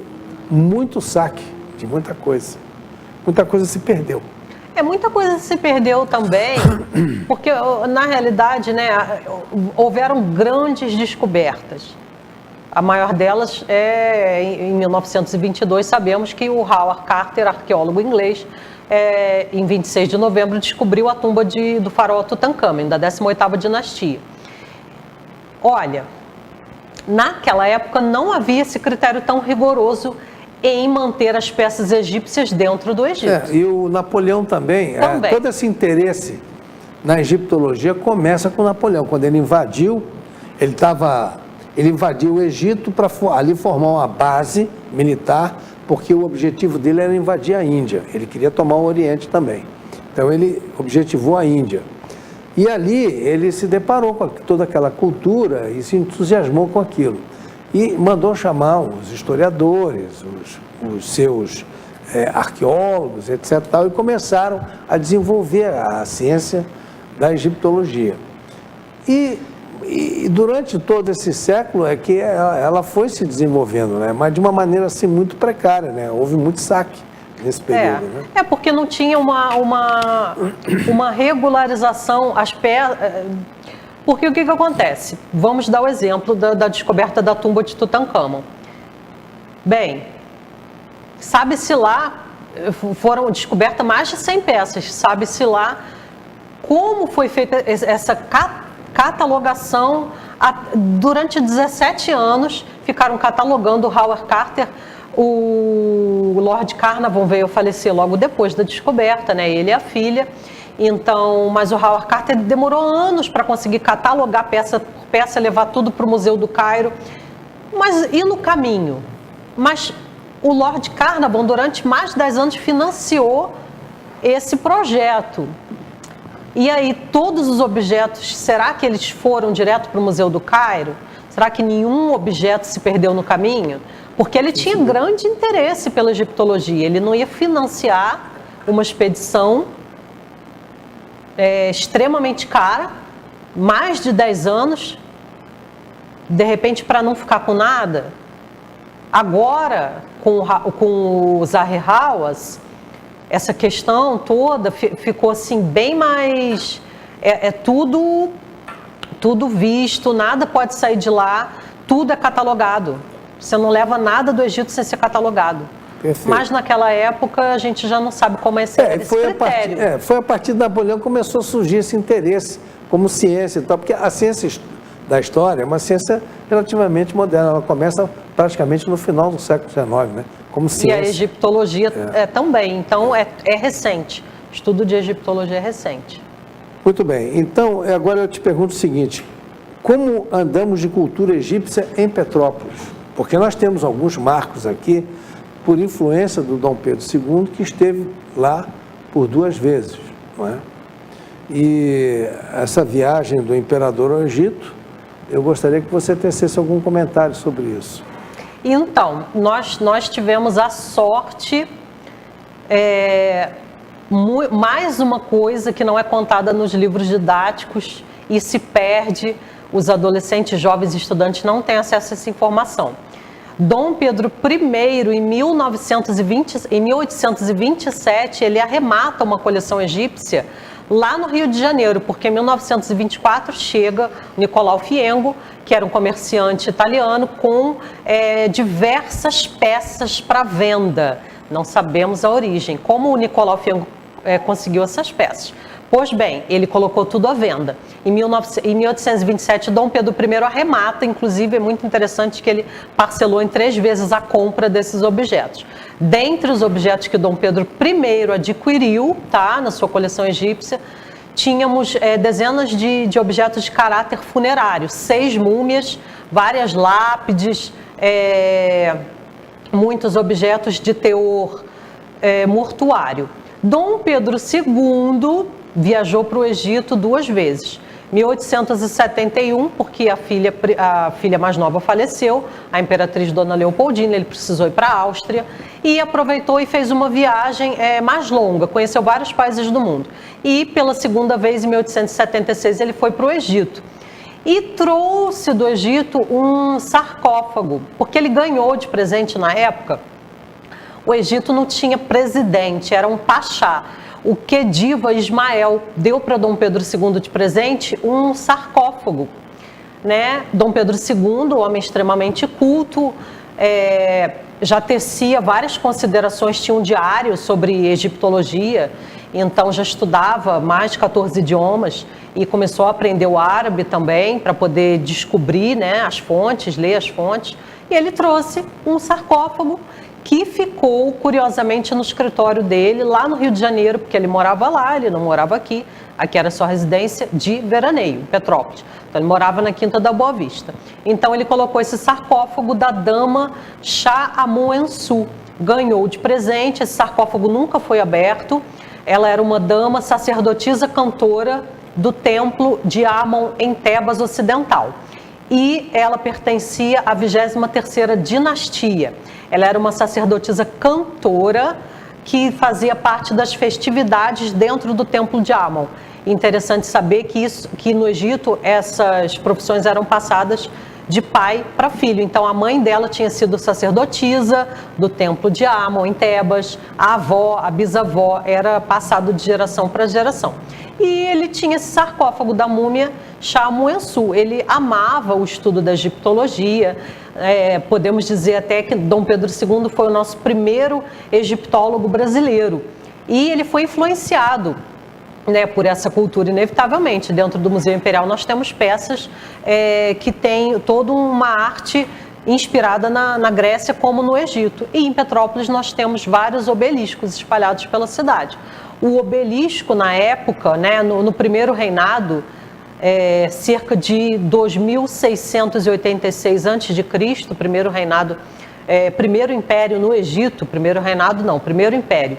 muito saque de muita coisa. Muita coisa se perdeu. Muita coisa se perdeu também, porque, na realidade, né, houveram grandes descobertas. A maior delas é, em 1922, sabemos que o Howard Carter, arqueólogo inglês, em 26 de novembro, descobriu a tumba do faraó Tutankhamen, da 18ª dinastia. Olha, naquela época não havia esse critério tão rigoroso em manter as peças egípcias dentro do Egito. E o Napoleão também. Todo esse interesse na egiptologia começa com Napoleão. Quando ele invadiu, ele invadiu o Egito para ali formar uma base militar, porque o objetivo dele era invadir a Índia. Ele queria tomar o Oriente também. Então ele objetivou a Índia. E ali ele se deparou com toda aquela cultura e se entusiasmou com aquilo. E mandou chamar os historiadores, os seus arqueólogos, etc. E começaram a desenvolver a ciência da egiptologia. E durante todo esse século é que ela foi se desenvolvendo, né? Mas de uma maneira assim muito precária, né? Houve muito saque nesse período. Né? Porque não tinha uma regularização. Porque o que acontece? Vamos dar o exemplo da descoberta da tumba de Tutankhamon. Bem, sabe-se lá, foram descobertas mais de 100 peças, sabe-se lá como foi feita essa catalogação. Durante 17 anos ficaram catalogando. O Howard Carter, o Lord Carnarvon veio a falecer logo depois da descoberta, né? Ele e a filha. Então, mas o Howard Carter demorou anos para conseguir catalogar peça por peça, levar tudo para o Museu do Cairo. Mas e no caminho? Mas o Lord Carnarvon, durante mais de 10 anos, financiou esse projeto. E aí, todos os objetos, será que eles foram direto para o Museu do Cairo? Será que nenhum objeto se perdeu no caminho? Porque ele tinha grande interesse pela egiptologia. Ele não ia financiar uma expedição extremamente cara, mais de 10 anos, de repente para não ficar com nada. Agora, com o Zahi Hawass, essa questão toda ficou assim bem mais... tudo visto, nada pode sair de lá, tudo é catalogado. Você não leva nada do Egito sem ser catalogado. Perfeito. Mas naquela época a gente já não sabe como é esse critério. Foi a partir de Napoleão que começou a surgir esse interesse como ciência e tal, porque a ciência da história é uma ciência relativamente moderna, ela começa praticamente no final do século XIX, né? Como ciência. E a egiptologia também, então é recente, o estudo de egiptologia é recente. Muito bem, então agora eu te pergunto o seguinte, como andamos de cultura egípcia em Petrópolis? Porque nós temos alguns marcos aqui, por influência do Dom Pedro II, que esteve lá por 2 vezes, não é? E essa viagem do imperador ao Egito, eu gostaria que você tecesse algum comentário sobre isso. Então, nós tivemos a sorte, mais uma coisa que não é contada nos livros didáticos e se perde, os adolescentes, jovens e estudantes não têm acesso a essa informação. Dom Pedro I, em 1827, ele arremata uma coleção egípcia lá no Rio de Janeiro, porque em 1924 chega Nicolau Fiengo, que era um comerciante italiano, com diversas peças para venda. Não sabemos a origem. Como o Nicolau Fiengo conseguiu essas peças? Pois bem, ele colocou tudo à venda. Em 1827, Dom Pedro I arremata, inclusive é muito interessante que ele parcelou em 3 vezes a compra desses objetos. Dentre os objetos que Dom Pedro I adquiriu, na sua coleção egípcia, tínhamos dezenas de objetos de caráter funerário, 6 múmias, várias lápides, muitos objetos de teor mortuário. Dom Pedro II viajou para o Egito 2 vezes. 1871, porque a filha mais nova faleceu, a imperatriz Dona Leopoldina, ele precisou ir para a Áustria e aproveitou e fez uma viagem mais longa, conheceu vários países do mundo. E pela segunda vez, em 1876, ele foi para o Egito. E trouxe do Egito um sarcófago, porque ele ganhou de presente na época. O Egito não tinha presidente, era um pachá. O Khedive Ismael deu para Dom Pedro II de presente um sarcófago, né? Dom Pedro II, homem extremamente culto, já tecia várias considerações, tinha um diário sobre egiptologia, então já estudava mais de 14 idiomas e começou a aprender o árabe também para poder descobrir, né, as fontes, ler as fontes. E ele trouxe um sarcófago que ficou, curiosamente, no escritório dele, lá no Rio de Janeiro, porque ele morava lá, ele não morava aqui. Aqui era sua residência de veraneio, em Petrópolis. Então, ele morava na Quinta da Boa Vista. Então, ele colocou esse sarcófago da dama Shah Amun-Ensu. Ganhou de presente, esse sarcófago nunca foi aberto. Ela era uma dama sacerdotisa cantora do templo de Amon, em Tebas Ocidental. E ela pertencia à 23ª dinastia. Ela era uma sacerdotisa cantora que fazia parte das festividades dentro do templo de Amon. Interessante saber que no Egito essas profissões eram passadas de pai para filho. Então a mãe dela tinha sido sacerdotisa do templo de Amon, em Tebas. A avó, a bisavó, era passado de geração para geração. E ele tinha esse sarcófago da múmia Shah Amun-Ensu. Ele amava o estudo da egiptologia. Podemos dizer até que Dom Pedro II foi o nosso primeiro egiptólogo brasileiro. E ele foi influenciado, né, por essa cultura, inevitavelmente. Dentro do Museu Imperial nós temos peças que têm toda uma arte inspirada na Grécia como no Egito. E em Petrópolis nós temos vários obeliscos espalhados pela cidade. O obelisco, na época, né, no primeiro reinado, cerca de 2686 a.C., primeiro reinado, primeiro império no Egito, primeiro reinado não, primeiro império,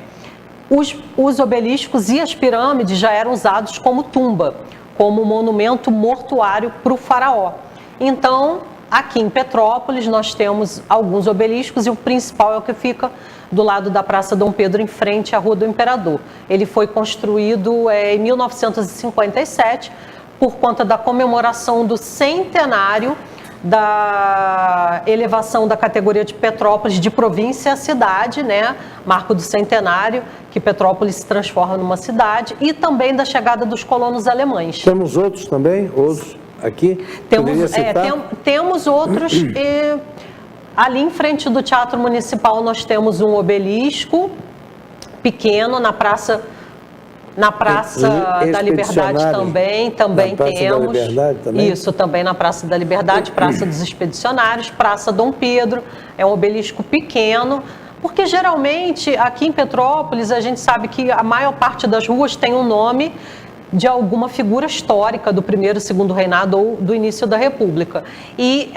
os obeliscos e as pirâmides já eram usados como tumba, como monumento mortuário para o faraó. Então, aqui em Petrópolis, nós temos alguns obeliscos e o principal é o que fica do lado da Praça Dom Pedro, em frente à Rua do Imperador. Ele foi construído em 1957, por conta da comemoração do centenário da elevação da categoria de Petrópolis de província a cidade, né? Marco do centenário, que Petrópolis se transforma numa cidade, e também da chegada dos colonos alemães. Temos outros também? Outros aqui? Temos outros. Ali em frente do Teatro Municipal nós temos um obelisco pequeno na Praça da Liberdade também temos. Da Liberdade também? Isso, também na Praça da Liberdade, Praça dos Expedicionários, Praça Dom Pedro, é um obelisco pequeno, porque geralmente aqui em Petrópolis a gente sabe que a maior parte das ruas tem um nome de alguma figura histórica do primeiro e segundo reinado ou do início da República. E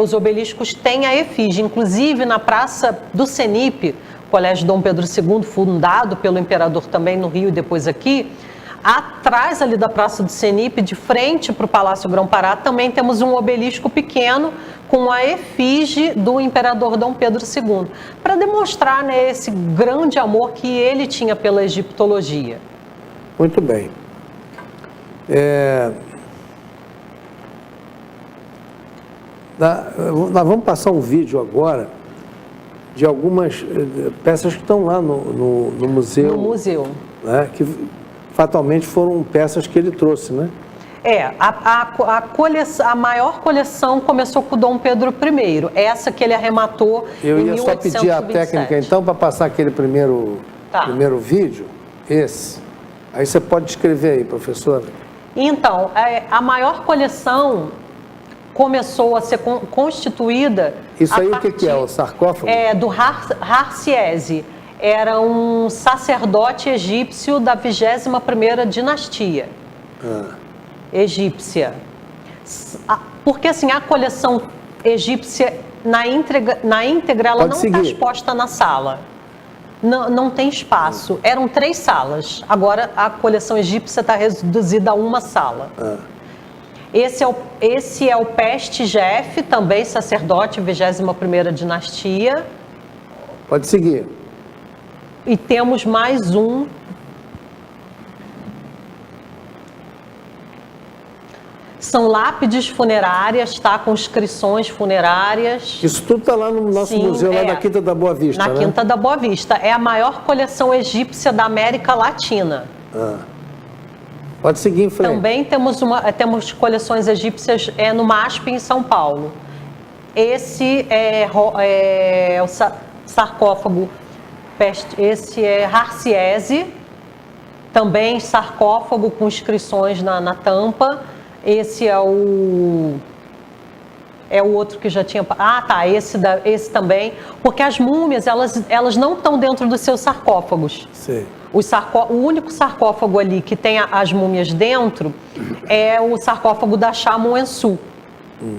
os obeliscos têm a efígie, inclusive na Praça do CENIP, Colégio Dom Pedro II, fundado pelo imperador também no Rio e depois aqui, atrás ali da Praça do CENIP, de frente para o Palácio Grão-Pará, também temos um obelisco pequeno com a efígie do imperador Dom Pedro II, para demonstrar, né, esse grande amor que ele tinha pela egiptologia. Muito bem. Nós vamos passar um vídeo agora de algumas peças que estão lá no museu. No museu. Né, que fatalmente foram peças que ele trouxe, né? A maior coleção começou com o Dom Pedro I, essa que ele arrematou em 1827. Eu ia só pedir a técnica, então, para passar aquele primeiro vídeo, esse. Aí você pode descrever aí, professora. Então, a maior coleção começou a ser constituída... Isso aí o que é? O sarcófago? Do Harciese. era um sacerdote egípcio da 21ª dinastia egípcia. Porque assim, a coleção egípcia na íntegra ela não está exposta na sala. Não tem espaço. Eram 3 salas. Agora a coleção egípcia está reduzida a uma sala. Esse é o Peste Jeff, também sacerdote, 21ª dinastia. Pode seguir. E temos mais um. São lápides funerárias, tá? Com inscrições funerárias. Isso tudo está lá no nosso museu, lá da Quinta da Boa Vista, Na Quinta da Boa Vista. É a maior coleção egípcia da América Latina. Pode seguir em frente. Também temos coleções egípcias no MASP, em São Paulo. Esse é o sarcófago, esse é Harciese, também sarcófago com inscrições na tampa. Esse é o outro que já tinha... esse também. Porque as múmias, elas não estão dentro dos seus sarcófagos. Sim. O único sarcófago ali que tem as múmias dentro é o sarcófago da Chá-Moensu,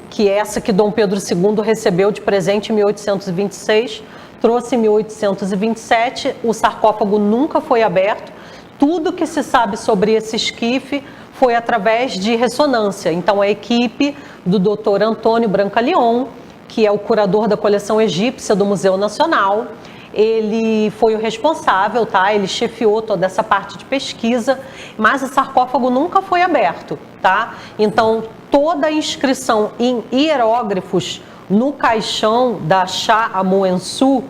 que é essa que Dom Pedro II recebeu de presente em 1826, trouxe em 1827, o sarcófago nunca foi aberto. Tudo que se sabe sobre esse esquife foi através de ressonância. Então, a equipe do Dr. Antônio Brancaleon, que é o curador da coleção egípcia do Museu Nacional, ele foi o responsável, tá? Ele chefiou toda essa parte de pesquisa, mas o sarcófago nunca foi aberto, tá? Então, toda a inscrição em hieróglifos no caixão da Chá-Moensu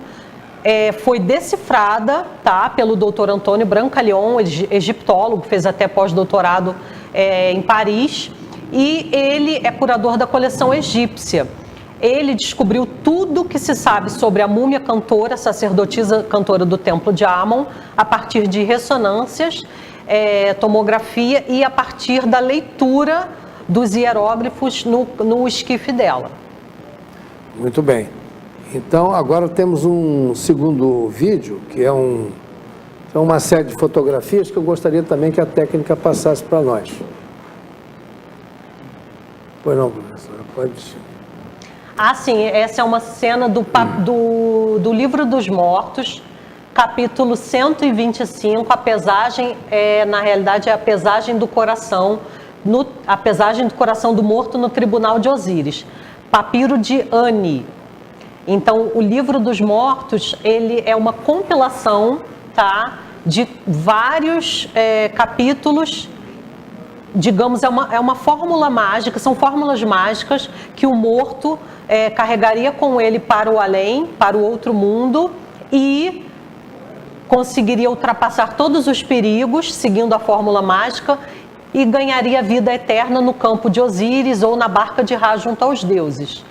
foi decifrada, tá? Pelo Dr. Antônio Brancaleon, egiptólogo, fez até pós-doutorado em Paris, e ele é curador da coleção egípcia. Ele descobriu tudo que se sabe sobre a múmia cantora, sacerdotisa cantora do Templo de Amon, a partir de ressonâncias, tomografia e a partir da leitura dos hieróglifos no esquife dela. Muito bem. Então, agora temos um segundo vídeo, que é uma série de fotografias que eu gostaria também que a técnica passasse para nós. Pois não, professora, pode... Sim, essa é uma cena do Livro dos Mortos, capítulo 125, a pesagem, na realidade, é a pesagem do coração, a pesagem do coração do morto no Tribunal de Osíris, papiro de Ani. Então, o Livro dos Mortos, ele é uma compilação, tá, de vários capítulos. Digamos, é uma fórmula mágica, são fórmulas mágicas que o morto carregaria com ele para o além, para o outro mundo, e conseguiria ultrapassar todos os perigos, seguindo a fórmula mágica, e ganharia vida eterna no campo de Osíris ou na barca de Ra junto aos deuses.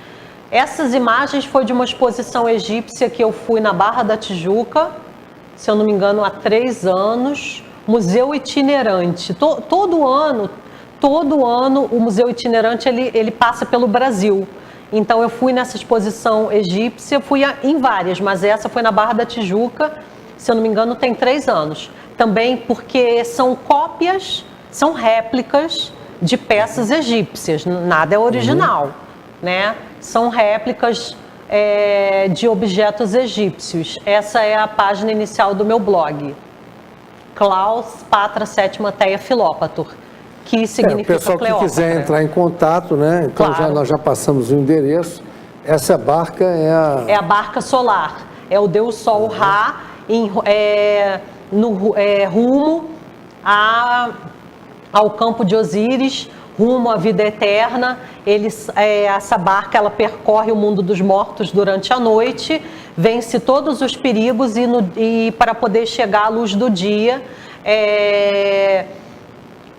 Essas imagens foi de uma exposição egípcia que eu fui na Barra da Tijuca, se eu não me engano, há 3 anos, museu itinerante. Todo ano o museu itinerante ele passa pelo Brasil. Então eu fui nessa exposição egípcia, fui em várias, mas essa foi na Barra da Tijuca, se eu não me engano, tem 3 anos. Também porque são cópias, são réplicas de peças egípcias, nada é original, né? São réplicas de objetos egípcios. Essa é a página inicial do meu blog. Claus Patra Sétima Teia Filópator, que significa o pessoal Cleópatra. Que quiser entrar em contato, né? Então Claro. nós já passamos o endereço. Essa barca é a barca solar, é o Deus Sol Ra, rumo ao campo de Osíris, rumo à vida eterna. Essa barca ela percorre o mundo dos mortos durante a noite, vence todos os perigos e para poder chegar à luz do dia,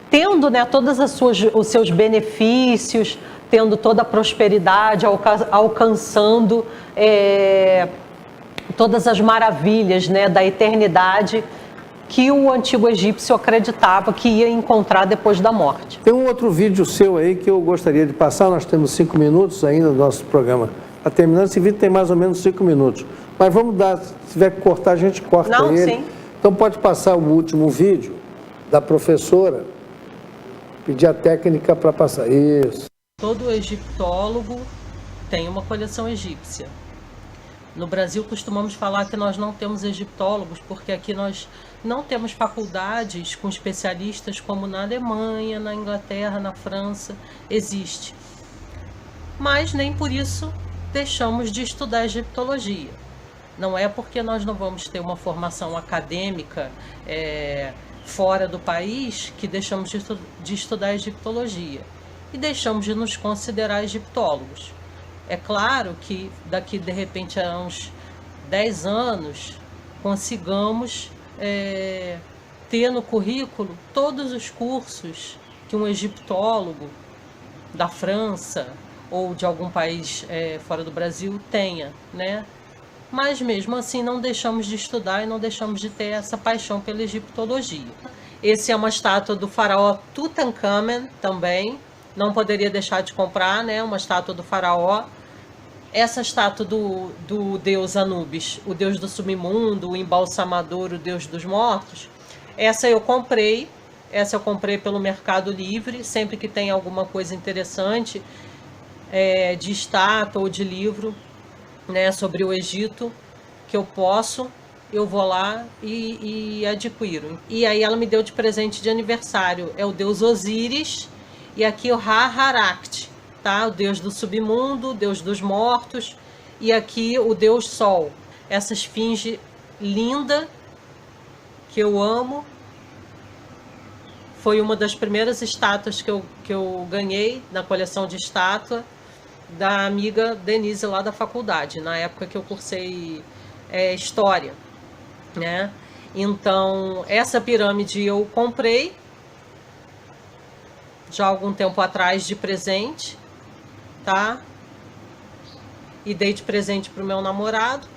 tendo, né, todos os seus benefícios, tendo toda a prosperidade, alcançando todas as maravilhas, né, da eternidade que o antigo egípcio acreditava que ia encontrar depois da morte. Tem um outro vídeo seu aí que eu gostaria de passar, nós temos 5 minutos ainda do nosso programa Está terminando, esse vídeo tem mais ou menos 5 minutos. Mas vamos dar, se tiver que cortar, a gente corta Não, ele. sim. Então pode passar o último vídeo da professora, pedir a técnica para passar. Isso. Todo egiptólogo tem uma coleção egípcia. No Brasil costumamos falar que nós não temos egiptólogos, porque aqui nós não temos faculdades com especialistas como na Alemanha, na Inglaterra, na França, existe. Mas nem por isso deixamos de estudar egiptologia. Não é porque nós não vamos ter uma formação acadêmica fora do país que deixamos de estudar egiptologia. E deixamos de nos considerar egiptólogos. É claro que daqui, de repente, a uns 10 anos, consigamos ter no currículo todos os cursos que um egiptólogo da França ou de algum país fora do Brasil tenha, né? Mas mesmo assim não deixamos de estudar e não deixamos de ter essa paixão pela egiptologia. Esse é uma estátua do faraó Tutankhamen também, não poderia deixar de comprar, né? Uma estátua do faraó. Essa estátua do deus Anubis, o deus do submundo, o embalsamador, o deus dos mortos, essa eu comprei pelo Mercado Livre, sempre que tem alguma coisa interessante de estátua ou de livro, né, sobre o Egito, que eu vou lá e adquiro. E aí ela me deu de presente de aniversário, é o deus Osíris, e aqui o Ra-Harakht, tá? O deus do submundo, o deus dos mortos, e aqui o deus Sol. Essa esfinge linda, que eu amo, foi uma das primeiras estátuas que eu ganhei na coleção de estátua da amiga Denise lá da faculdade, na época que eu cursei História, né? Então, essa pirâmide eu comprei já há algum tempo atrás de presente, tá? E dei de presente para o meu namorado.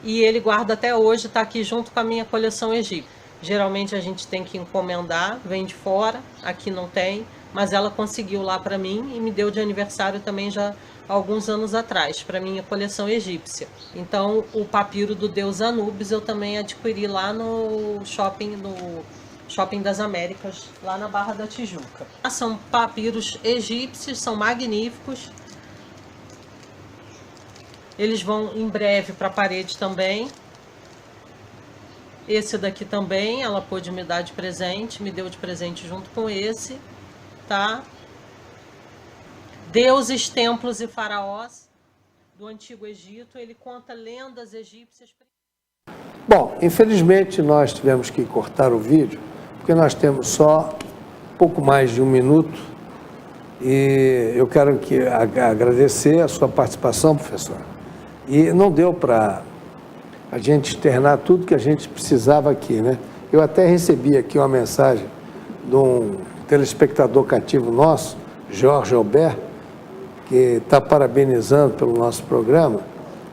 E ele guarda até hoje, está aqui junto com a minha coleção egípcia. Geralmente a gente tem que encomendar, vem de fora, aqui não tem, mas ela conseguiu lá para mim e me deu de aniversário também já há alguns anos atrás, para minha coleção egípcia. Então, o papiro do deus Anubis eu também adquiri lá no Shopping das Américas, lá na Barra da Tijuca. São papiros egípcios, são magníficos. Eles vão em breve para a parede também. Esse daqui também, ela pôde me dar de presente, me deu de presente junto com esse, tá? Deuses, templos e faraós do Antigo Egito, ele conta lendas egípcias. Bom, infelizmente nós tivemos que cortar o vídeo, porque nós temos só pouco mais de 1 minuto e eu quero agradecer a sua participação, professor. E não deu para a gente externar tudo que a gente precisava aqui, né? Eu até recebi aqui uma mensagem de um telespectador cativo nosso, Jorge Albert, que está parabenizando pelo nosso programa,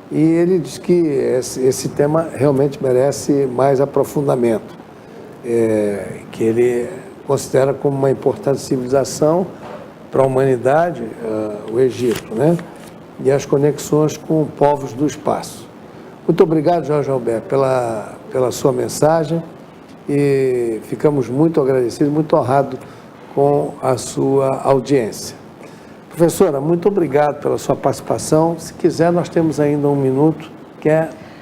e ele diz que esse tema realmente merece mais aprofundamento, que ele considera como uma importante civilização para a humanidade, o Egito, né? E as conexões com povos do espaço. Muito obrigado, Jorge Alberto, pela sua mensagem e ficamos muito agradecidos, muito honrados com a sua audiência. Professora, muito obrigado pela sua participação. Se quiser, nós temos ainda 1 minuto.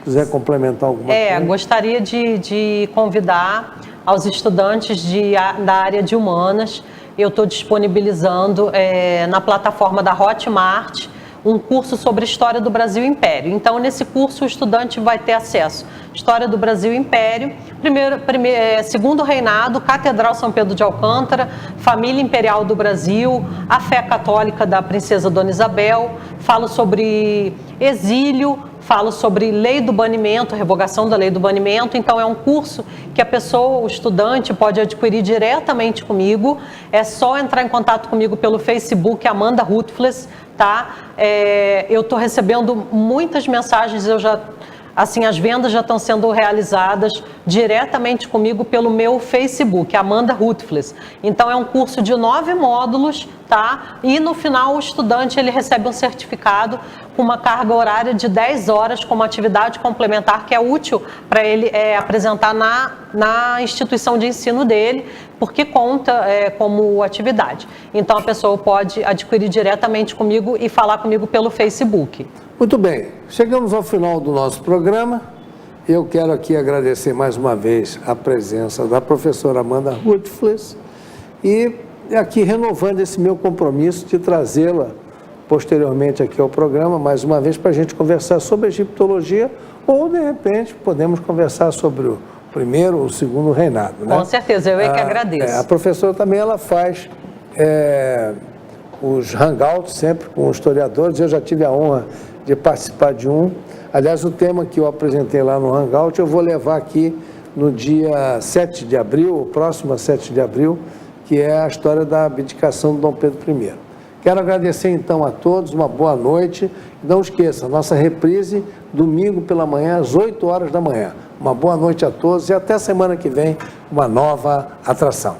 Quiser complementar alguma coisa? Gostaria de convidar aos estudantes da área de humanas. Eu estou disponibilizando na plataforma da Hotmart um curso sobre História do Brasil e Império. Então, nesse curso, o estudante vai ter acesso à História do Brasil e Império, Segundo Reinado, Catedral São Pedro de Alcântara, Família Imperial do Brasil, a fé católica da Princesa Dona Isabel, falo sobre exílio, falo sobre lei do banimento, revogação da lei do banimento. Então, é um curso que a pessoa, o estudante, pode adquirir diretamente comigo. É só entrar em contato comigo pelo Facebook, Amanda Rutfles, tá? Eu estou recebendo muitas mensagens, eu já Assim, as vendas já estão sendo realizadas diretamente comigo pelo meu Facebook, Amanda Rutfles. Então, é um curso de 9 módulos, tá? E no final, o estudante ele recebe um certificado com uma carga horária de 10 horas como atividade complementar, que é útil para ele apresentar na instituição de ensino dele, porque conta como atividade. Então, a pessoa pode adquirir diretamente comigo e falar comigo pelo Facebook. Muito bem, chegamos ao final do nosso programa. Eu quero aqui agradecer mais uma vez a presença da professora Amanda Rutfles e aqui renovando esse meu compromisso de trazê-la posteriormente aqui ao programa, mais uma vez, para a gente conversar sobre a egiptologia ou, de repente, podemos conversar sobre o primeiro ou o segundo reinado. Né? Com certeza, eu é que agradeço. A professora também ela faz os hangouts sempre com historiadores. Eu já tive a honra de participar de um. Aliás, o tema que eu apresentei lá no hangout eu vou levar aqui no dia 7 de abril, o próximo a 7 de abril, que é a história da abdicação de Dom Pedro I. Quero agradecer então a todos, uma boa noite. Não esqueça, nossa reprise domingo pela manhã, às 8 horas da manhã. Uma boa noite a todos e até semana que vem, uma nova atração.